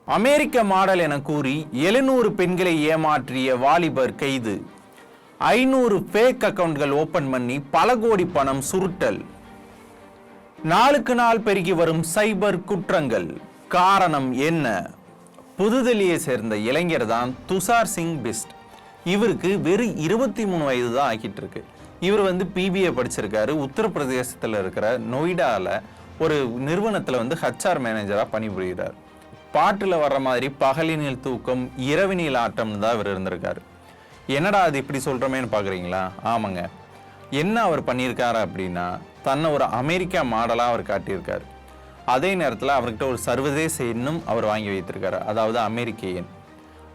அமெரிக்க model என கூறி 700 பெண்களை ஏமாற்றிய வாலிபர் கைது. 500 ஃபேக் அக்கவுண்ட்கள் ஓபன் பண்ணி பல கோடி பணம் சுருட்டல். நாளுக்கு நாள் பெருகி வரும் சைபர் குற்றங்கள் காரணம் என்ன? புதுதில்லியை சேர்ந்த இளைஞர் தான் துஷார் சிங் பிஸ்ட். இவருக்கு வெறும் 23 வயது தான் ஆகிட்டு இருக்கு. இவர் பிபிஏ படிச்சிருக்காரு. உத்தரப்பிரதேசத்தில் இருக்கிற நொய்டால ஒரு நிறுவனத்தில் HR மேனேஜரா பணிபுரிகிறார். பாட்டில் வர்ற மாதிரி பகலினில் தூக்கம் இரவினில் ஆட்டம்னு தான் இவர் இருந்திருக்காரு. என்னடா அது இப்படி சொல்றமேன்னு பாக்குறீங்களா? ஆமாங்க, என்ன அவர் பண்ணியிருக்காரு அப்படின்னா, தன்னை ஒரு அமெரிக்கா மாடலா அவர் காட்டியிருக்காரு. அதே நேரத்தில் அவர்கிட்ட ஒரு சர்வதேச எண்ணும் அவர் வாங்கி வைத்திருக்காரு, அதாவது அமெரிக்க எண்.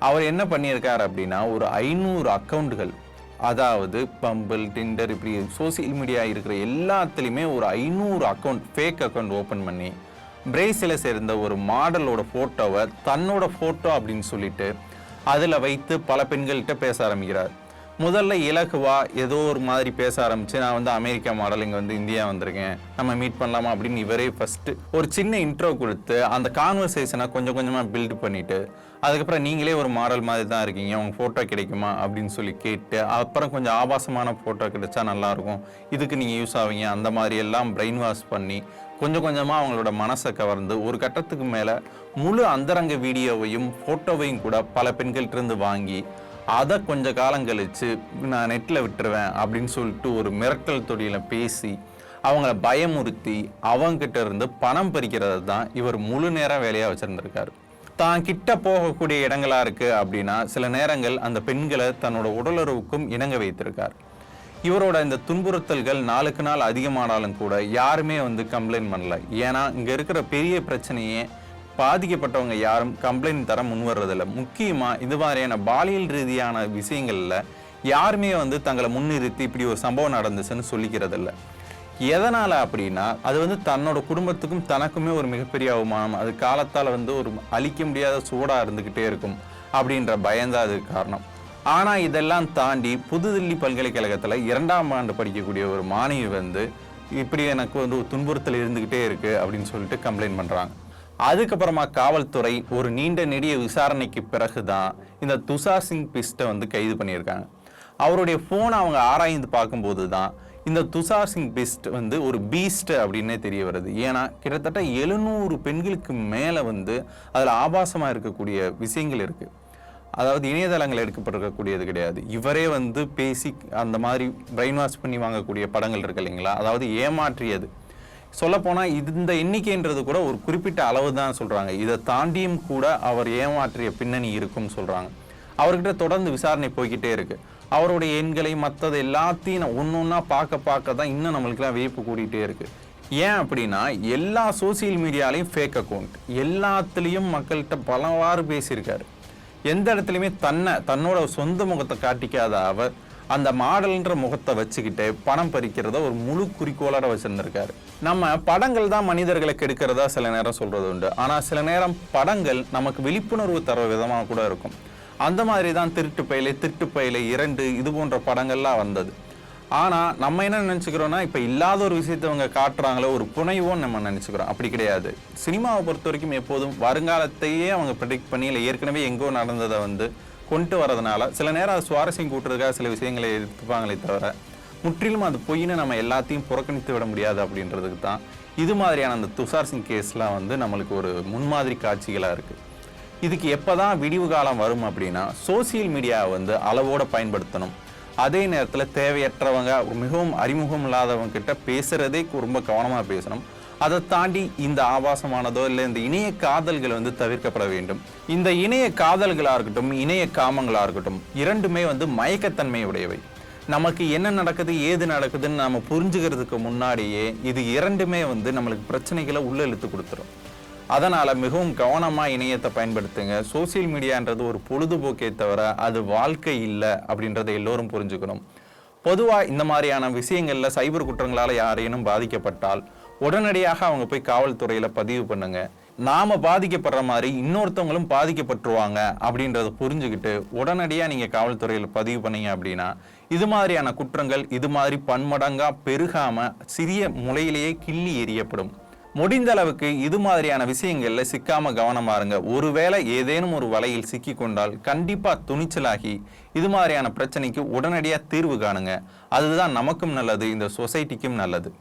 அவர் என்ன பண்ணியிருக்காரு அப்படின்னா, ஒரு 500 அக்கௌண்ட்டுகள், அதாவது பம்பிள், டிண்டர், இப்படி சோசியல் மீடியா இருக்கிற எல்லாத்துலேயுமே ஒரு 500 அக்கௌண்ட் ஃபேக் அக்கௌண்ட் ஓப்பன் பண்ணி பிரேசிலை சேர்ந்த ஒரு மாடலோட ஃபோட்டோவை தன்னோட ஃபோட்டோ அப்படின்னு சொல்லிட்டு அதில் வைத்து பல பெண்கள்கிட்ட பேச ஆரம்பிக்கிறார். முதல்ல இலகுவா ஏதோ ஒரு மாதிரி பேச ஆரம்பிச்சு, நான் அமெரிக்கா மாடல், இங்கே இந்தியா வந்திருக்கேன், நம்ம மீட் பண்ணலாமா அப்படின்னு இவரே ஃபர்ஸ்ட் ஒரு சின்ன இன்ட்ரோ கொடுத்து அந்த கான்வர்சேஷனை கொஞ்சம் கொஞ்சமாக பில்ட் பண்ணிட்டு, அதுக்கப்புறம் நீங்களே ஒரு மாடல் மாதிரி தான் இருக்கீங்க, உங்க ஃபோட்டோ கிடைக்குமா அப்படின்னு சொல்லி கேட்டு, அப்புறம் கொஞ்சம் ஆபாசமான ஃபோட்டோ கிடைச்சா நல்லாயிருக்கும், இதுக்கு நீங்கள் யூஸ் ஆவீங்க, அந்த மாதிரி எல்லாம் பிரெயின் வாஷ் பண்ணி கொஞ்சம் கொஞ்சமாக அவங்களோட மனசை கவர்ந்து ஒரு கட்டத்துக்கு மேலே முழு அந்தரங்க வீடியோவையும் ஃபோட்டோவையும் கூட பல பெண்கள்கிட்ட வாங்கி அதை கொஞ்ச காலம் கழிச்சு நான் நெட்டில் விட்டுருவேன் அப்படின்னு சொல்லிட்டு ஒரு மிரட்டல் தொழில பேசி அவங்கள பயமுறுத்தி அவங்ககிட்ட இருந்து பணம் பறிக்கிறது தான் இவர் முழு நேரம் வேலையாக வச்சுருந்துருக்காரு. தான் கிட்ட போகக்கூடிய இடங்களா இருக்கு அப்படின்னா சில நேரங்கள் அந்த பெண்களை தன்னோட உடலுறவுக்கும் இணங்க வைத்திருக்கார். இவரோட இந்த துன்புறுத்தல்கள் நாளுக்கு நாள் அதிகமானாலும் கூட யாருமே கம்ப்ளைண்ட் பண்ணல. ஏன்னா இங்கே இருக்கிற பெரிய பிரச்சனையே பாதிக்கப்பட்டவங்க யாரும் கம்ப்ளைண்ட் தர முன்வர்றதில்லை. முக்கியமாக இது மாதிரியான பாலியல் ரீதியான விஷயங்களில் யாருமே தங்களை முன்னிறுத்தி இப்படி ஒரு சம்பவம் நடந்துச்சுன்னு சொல்லிக்கிறதில்ல. எதனால் அப்படின்னா, அது தன்னோட குடும்பத்துக்கும் தனக்குமே ஒரு மிகப்பெரிய அவமானம், அது காலத்தால் ஒரு அழிக்க முடியாத சூடாக இருந்துக்கிட்டே இருக்கும் அப்படின்ற பயந்தான் அதுக்கு காரணம். ஆனால் இதெல்லாம் தாண்டி புதுதில்லி பல்கலைக்கழகத்தில் 2ஆம் ஆண்டு படிக்கக்கூடிய ஒரு மாணவி இப்படி எனக்கு ஒரு துன்புறுத்தல் இருந்துக்கிட்டே இருக்குது அப்படின்னு சொல்லிட்டு கம்ப்ளைண்ட் பண்ணுறாங்க. அதுக்கப்புறமா காவல்துறை ஒரு நீண்ட நெடிய விசாரணைக்கு பிறகு தான் இந்த துஷார் சிங் பிஸ்ட்டை கைது பண்ணியிருக்காங்க. அவருடைய ஃபோனை அவங்க ஆராய்ந்து பார்க்கும்போது தான் இந்த துஷார் சிங் பிஸ்ட் ஒரு பீஸ்ட் அப்படின்னே தெரிய வருது. ஏன்னா கிட்டத்தட்ட 700 பெண்களுக்கு மேலே அதில் ஆபாசமாக இருக்கக்கூடிய விஷயங்கள் இருக்குது. அதாவது இணையதளங்கள் எடுக்கப்பட்டிருக்கக்கூடியது கிடையாது. இவரே பேசி அந்த மாதிரி பிரெயின் வாஷ் பண்ணி வாங்கக்கூடிய படங்கள் இருக்கு இல்லைங்களா, அதாவது ஏமாற்றியது. சொல்லப்போனால் இந்த எண்ணிக்கைன்றது கூட ஒரு குறிப்பிட்ட அளவு தான் சொல்கிறாங்க. இதை தாண்டியும் கூட அவர் ஏமாற்றிய பின்னணி இருக்கும்னு சொல்கிறாங்க. அவர்கிட்ட தொடர்ந்து விசாரணை போய்கிட்டே இருக்கு. அவருடைய எண்களை மற்றது எல்லாத்தையும் ஒன்று ஒன்றா பார்க்க தான் இன்னும் நம்மளுக்குலாம் வியப்பு கூட்டிகிட்டே இருக்கு. ஏன் அப்படின்னா, எல்லா சோசியல் மீடியாலையும் ஃபேக் அக்கௌண்ட், எல்லாத்துலேயும் மக்கள்கிட்ட பலவாறு பேசியிருக்காரு. எந்த இடத்துலையுமே தன்னோட சொந்த முகத்தை காட்டிக்காத அவர் அந்த மாடல்ன்ற முகத்தை வச்சுக்கிட்டு பணம் பறிக்கிறத ஒரு முழு குறிக்கோளோட வச்சிருந்திருக்காரு. நம்ம படங்கள் தான் மனிதர்களை கெடுக்கிறதா சில நேரம் சொல்றது உண்டு. ஆனால் சில நேரம் படங்கள் நமக்கு விழிப்புணர்வு தர விதமாக கூட இருக்கும். அந்த மாதிரி தான் திருட்டு பயிலை 2 இது போன்ற படங்கள்லாம் வந்தது. ஆனால் நம்ம என்ன நினச்சிக்கிறோன்னா, இப்போ இல்லாத ஒரு விஷயத்தை அவங்க காட்டுறாங்களோ ஒரு புனைவோன்னு நம்ம நினச்சிக்கிறோம். அப்படி கிடையாது. சினிமாவை பொறுத்த வரைக்கும் எப்போதும் வருங்காலத்தையே அவங்க ப்ரெடிக்ட் பண்ணி இல்லை ஏற்கனவே எங்கோ நடந்ததை கொண்டு வரதுனால சில நேரம் அது சுவாரஸ்யம் கூட்டுறதுக்காக சில விஷயங்களை எடுத்துப்பாங்களே தவிர முற்றிலும் அது பொய்ன்னு நம்ம எல்லாத்தையும் புறக்கணித்து விட முடியாது. அப்படின்றதுக்கு தான் இது மாதிரியான அந்த துஷார் சிங் கேஸ்லாம் நம்மளுக்கு ஒரு முன்மாதிரி காட்சிகளாக இருக்குது. இதுக்கு எப்போ தான் விடிவு காலம் வரும் அப்படின்னா, சோசியல் மீடியாவை அளவோடு பயன்படுத்தணும். அதே நேரத்தில் தேவையற்றவங்க, மிகவும் அறிமுகம் இல்லாதவங்க கிட்ட பேசுகிறதே ரொம்ப கவனமாக பேசணும். அதை தாண்டி இந்த ஆபாசமானதோ இல்லை இந்த இணைய காதல்கள் தவிர்க்கப்பட வேண்டும். இந்த இணைய காதல்களாக இருக்கட்டும், இணைய காமங்களாக இருக்கட்டும், இரண்டுமே மயக்கத்தன்மை உடையவை. நமக்கு என்ன நடக்குது ஏது நடக்குதுன்னு நம்ம புரிஞ்சுக்கிறதுக்கு முன்னாடியே இது இரண்டுமே நம்மளுக்கு பிரச்சனைகளை உள்ள இழுத்து கொடுத்துரும். அதனால் மிகவும் கவனமாக இணையத்தை பயன்படுத்துங்க. சோசியல் மீடியான்றது ஒரு பொழுதுபோக்கே தவிர அது வாழ்க்கை இல்லை அப்படின்றத எல்லோரும் புரிஞ்சுக்கணும். பொதுவாக இந்த மாதிரியான விஷயங்களில் சைபர் குற்றங்களால் யாரேனும் பாதிக்கப்பட்டால் உடனடியாக அவங்க போய் காவல்துறையில் பதிவு பண்ணுங்க. நாம் பாதிக்கப்படுற மாதிரி இன்னொருத்தவங்களும் பாதிக்கப்பட்டுருவாங்க அப்படின்றத புரிஞ்சுக்கிட்டு உடனடியாக நீங்கள் காவல்துறையில் பதிவு பண்ணீங்க அப்படின்னா இது மாதிரியான குற்றங்கள் இது மாதிரி பன்மடங்காக பெருகாமல் சிறிய முளையிலேயே கிள்ளி எறியப்படும். முடிந்த அளவுக்கு இது மாதிரியான விஷயங்கள்ல சிக்காம கவனமா இருங்க. ஒருவேளை ஏதேனும் ஒரு வலையில் சிக்கி கொண்டால் கண்டிப்பா துணிச்சலாகி இது மாதிரியான பிரச்சனைக்கு உடனடியாக தீர்வு காணுங்க. அதுதான் நமக்கும் நல்லது, இந்த சொசைட்டிக்கும் நல்லது.